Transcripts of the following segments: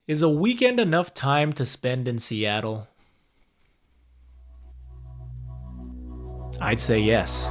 Is a weekend enough time to spend in Seattle? I'd say yes.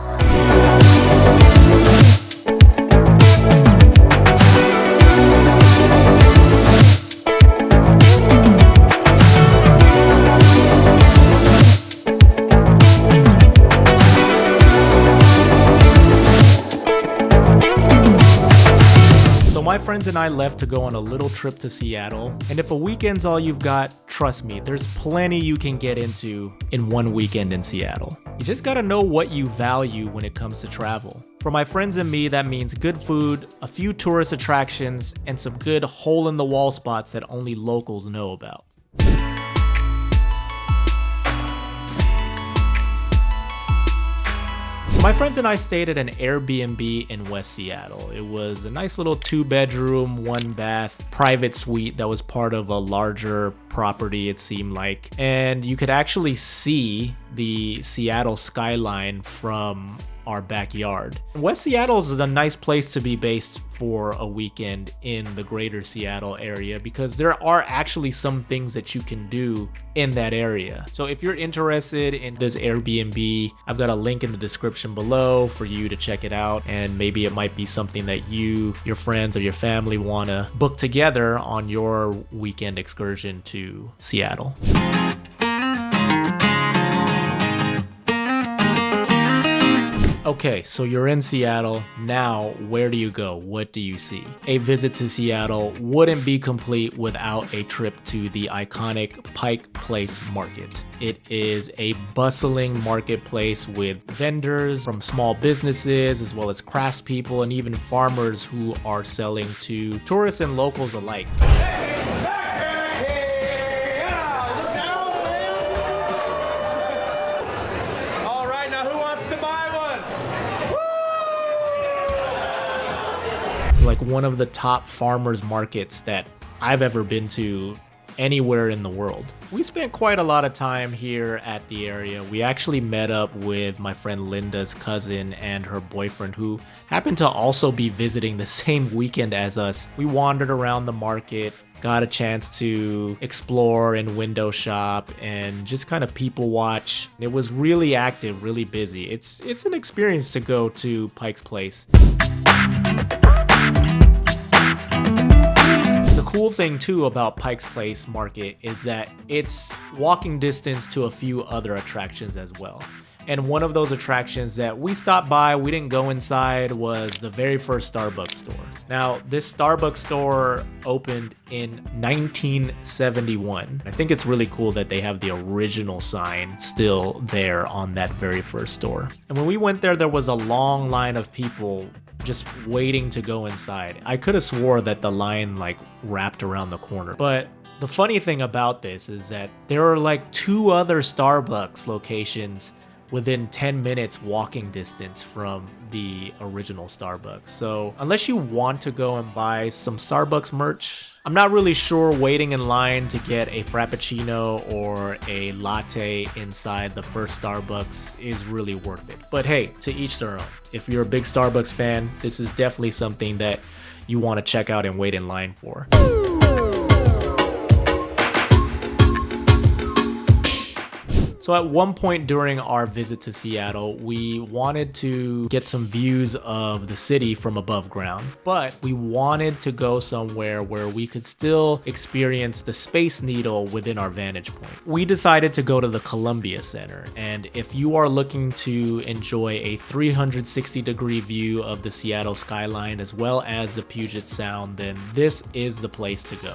My friends and I left to go on a little trip to Seattle, and if a weekend's all you've got, trust me, there's plenty you can get into in one weekend in Seattle. You just gotta know what you value when it comes to travel. For my friends and me, that means good food, a few tourist attractions, and some good hole-in-the-wall spots that only locals know about. My friends and I stayed at an Airbnb in West Seattle. It was a nice little 2-bedroom, 1-bath private suite that was part of a larger property, it seemed like. And you could actually see the Seattle skyline from our backyard. West Seattle is a nice place to be based for a weekend in the greater Seattle area because there are actually some things that you can do in that area. So if you're interested in this Airbnb, I've got a link in the description below for you to check it out, and maybe it might be something that you, your friends, or your family want to book together on your weekend excursion to Seattle. Okay, so you're in Seattle. Now, where do you go? What do you see? A visit to Seattle wouldn't be complete without a trip to the iconic Pike Place Market. It is a bustling marketplace with vendors from small businesses, as well as craftspeople and even farmers who are selling to tourists and locals alike. Like one of the top farmers markets that I've ever been to anywhere in the world. We spent quite a lot of time here at the area. We actually met up with my friend Linda's cousin and her boyfriend, who happened to also be visiting the same weekend as us. We wandered around the market, got a chance to explore and window shop and just kind of people watch. It was really active, really busy. It's an experience to go to Pike's Place. The cool thing too about Pike's Place Market is that it's walking distance to a few other attractions as well. And one of those attractions that we stopped by, we didn't go inside, was the very first Starbucks store. Now, this Starbucks store opened in 1971. I think it's really cool that they have the original sign still there on that very first store. And when we went there, there was a long line of people just waiting to go inside. I could have swore that the line wrapped around the corner. But the funny thing about this is that there are 2 other Starbucks locations within 10 minutes walking distance from the original Starbucks. So unless you want to go and buy some Starbucks merch, I'm not really sure waiting in line to get a Frappuccino or a latte inside the first Starbucks is really worth it. But hey, to each their own. If you're a big Starbucks fan, this is definitely something that you want to check out and wait in line for. So at one point during our visit to Seattle, we wanted to get some views of the city from above ground, but we wanted to go somewhere where we could still experience the Space Needle within our vantage point. We decided to go to the Columbia Center, and if you are looking to enjoy a 360-degree view of the Seattle skyline as well as the Puget Sound, then this is the place to go.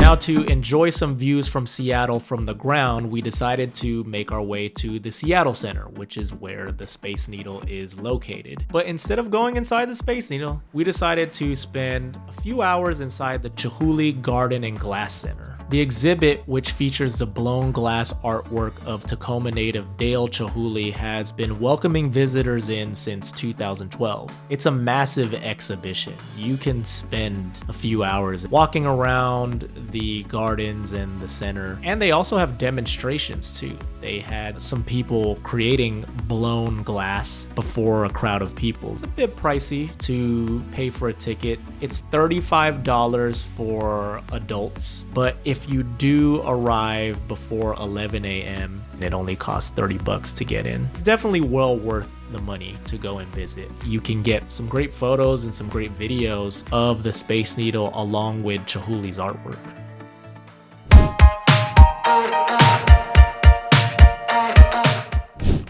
Now, to enjoy some views from Seattle from the ground, we decided to make our way to the Seattle Center, which is where the Space Needle is located. But instead of going inside the Space Needle, we decided to spend a few hours inside the Chihuly Garden and Glass Center, The exhibit, which features the blown glass artwork of Tacoma native Dale Chihuly, has been welcoming visitors in since 2012. It's a massive exhibition. You can spend a few hours walking around the gardens and the center, and they also have demonstrations too. They had some people creating blown glass before a crowd of people. It's a bit pricey to pay for a ticket. It's $35 for adults, but if you do arrive before 11 a.m., it only costs $30 to get in. It's definitely well worth the money to go and visit. You can get some great photos and some great videos of the Space Needle along with Chihuly's artwork.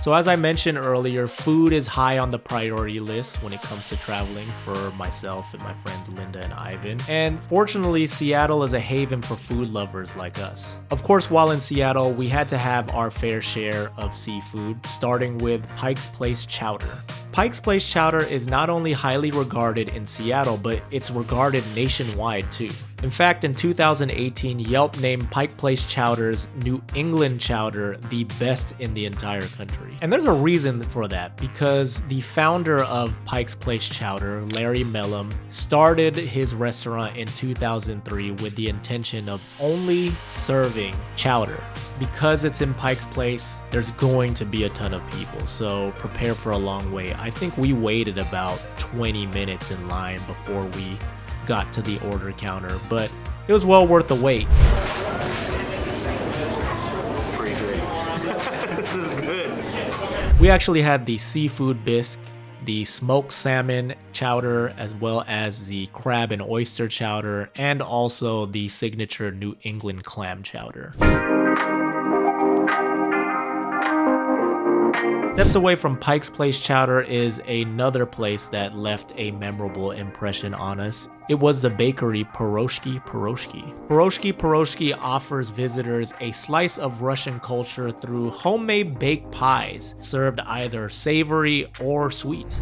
So as I mentioned earlier, food is high on the priority list when it comes to traveling for myself and my friends Linda and Ivan. And fortunately, Seattle is a haven for food lovers like us. Of course, while in Seattle, we had to have our fair share of seafood, starting with Pike's Place Chowder. Pike's Place Chowder is not only highly regarded in Seattle, but it's regarded nationwide too. In fact, in 2018, Yelp named Pike Place Chowder's New England Chowder the best in the entire country. And there's a reason for that, because the founder of Pike's Place Chowder, Larry Mellum, started his restaurant in 2003 with the intention of only serving chowder. Because it's in Pike's Place, there's going to be a ton of people, so prepare for a long wait. I think we waited about 20 minutes in line before we got to the order counter, but it was well worth the wait. Pretty great. This is good. We actually had the seafood bisque, the smoked salmon chowder, as well as the crab and oyster chowder, and also the signature New England clam chowder. Steps away from Pike's Place Chowder is another place that left a memorable impression on us. It was the bakery Piroshki Piroshki. Piroshki Piroshki offers visitors a slice of Russian culture through homemade baked pies, served either savory or sweet.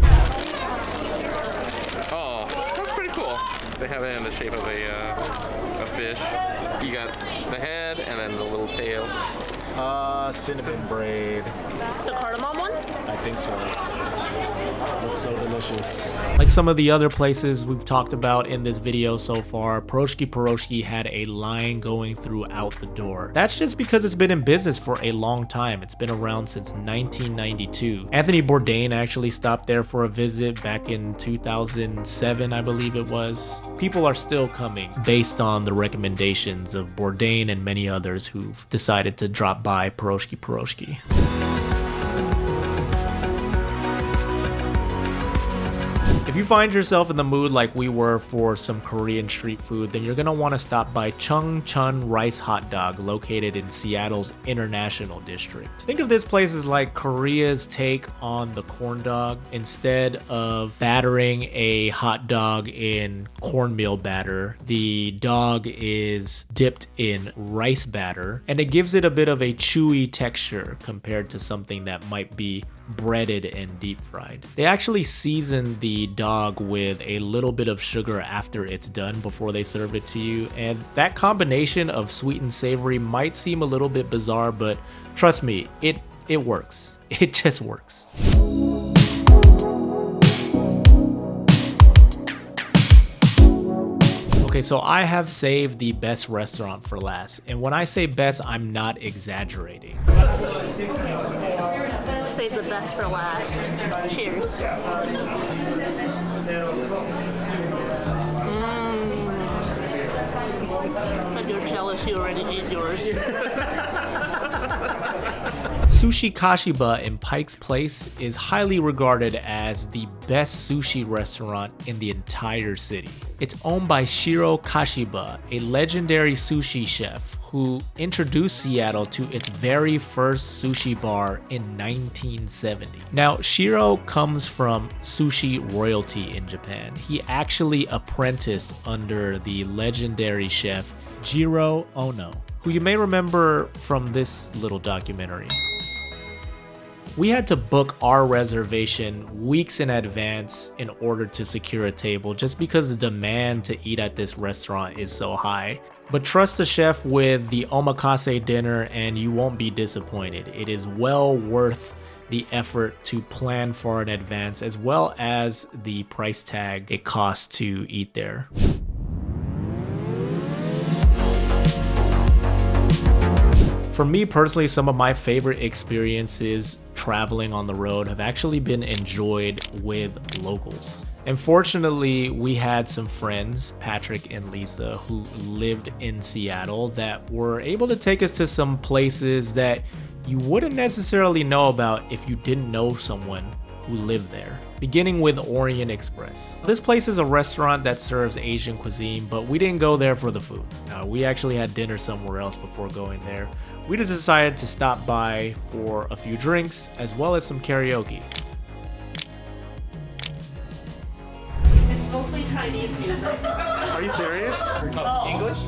Oh, that's pretty cool. They have it in the shape of a fish. You got the head and then the little tail. Cinnamon braid. The cardamom one? I think so. It looks so delicious. Like some of the other places we've talked about in this video so far, Piroshki Piroshki had a line going throughout the door. That's just because it's been in business for a long time. It's been around since 1992. Anthony Bourdain actually stopped there for a visit back in 2007, I believe it was. People are still coming based on the recommendations of Bourdain and many others who've decided to drop by Piroshki Piroshki. If you find yourself in the mood like we were for some Korean street food, then you're going to want to stop by Chung Chun Rice Hot Dog, located in Seattle's International District. Think of this place as like Korea's take on the corn dog. Instead of battering a hot dog in cornmeal batter, the dog is dipped in rice batter, and it gives it a bit of a chewy texture compared to something that might be breaded and deep fried. They actually season the dog with a little bit of sugar after it's done before they serve it to you, and that combination of sweet and savory might seem a little bit bizarre, but trust me, it works. It just works. Okay, so I have saved the best restaurant for last, and when I say best, I'm not exaggerating. Save the best for last. Cheers. But you're jealous you already ate yours. Sushi Kashiba in Pike's Place is highly regarded as the best sushi restaurant in the entire city. It's owned by Shiro Kashiba, a legendary sushi chef who introduced Seattle to its very first sushi bar in 1970. Now, Shiro comes from sushi royalty in Japan. He actually apprenticed under the legendary chef Jiro Ono, who you may remember from this little documentary. We had to book our reservation weeks in advance in order to secure a table just because the demand to eat at this restaurant is so high. But trust the chef with the omakase dinner and you won't be disappointed. It is well worth the effort to plan far in advance, as well as the price tag it costs to eat there. For me personally, some of my favorite experiences traveling on the road have actually been enjoyed with locals. And fortunately, we had some friends, Patrick and Lisa, who lived in Seattle that were able to take us to some places that you wouldn't necessarily know about if you didn't know someone who lived there. Beginning with Orient Express. This place is a restaurant that serves Asian cuisine, but we didn't go there for the food. We actually had dinner somewhere else before going there. We just decided to stop by for a few drinks as well as some karaoke. It's mostly Chinese music. Are you serious? English?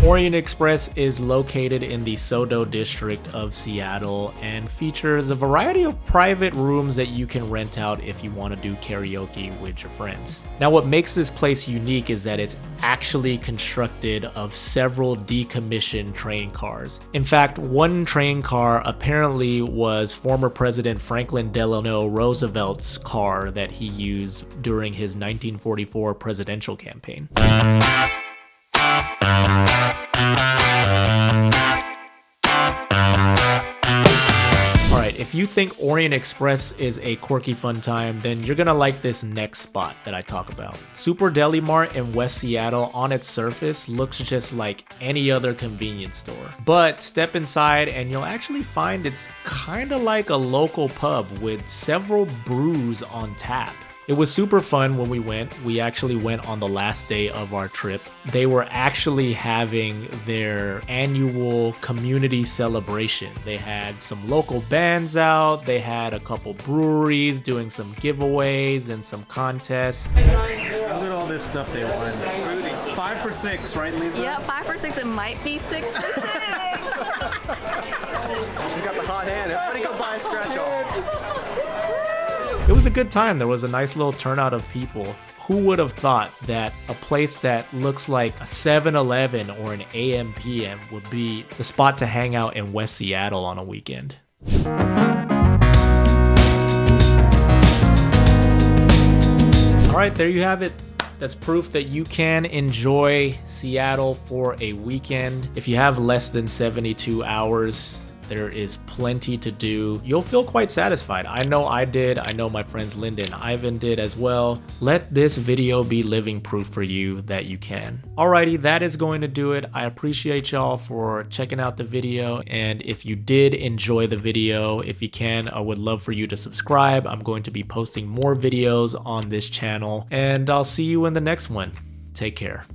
Orient Express is located in the Sodo district of Seattle and features a variety of private rooms that you can rent out if you want to do karaoke with your friends. Now, what makes this place unique is that it's actually constructed of several decommissioned train cars. In fact, one train car apparently was former President Franklin Delano Roosevelt's car that he used during his 1944 presidential campaign. Alright, if you think Orient Express is a quirky fun time, then you're gonna like this next spot that I talk about. Super Deli Mart in West Seattle on its surface looks just like any other convenience store. But step inside and you'll actually find it's kinda like a local pub with several brews on tap. It was super fun when we went. We actually went on the last day of our trip. They were actually having their annual community celebration. They had some local bands out. They had a couple breweries doing some giveaways and some contests. Look at all this stuff they won. 5 for 6, right, Lisa? Yeah, 5 for 6. It might be 6 for 6. She's got the hot hand. Everybody go buy a scratch off. It was a good time. There was a nice little turnout of people. Who would have thought that a place that looks like a 7-Eleven or an AM/PM would be the spot to hang out in West Seattle on a weekend? All right, there you have it. That's proof that you can enjoy Seattle for a weekend. If you have less than 72 hours, there is plenty to do. You'll feel quite satisfied. I know I did. I know my friends Linda and Ivan did as well. Let this video be living proof for you that you can. Alrighty, that is going to do it. I appreciate y'all for checking out the video. And if you did enjoy the video, if you can, I would love for you to subscribe. I'm going to be posting more videos on this channel and I'll see you in the next one. Take care.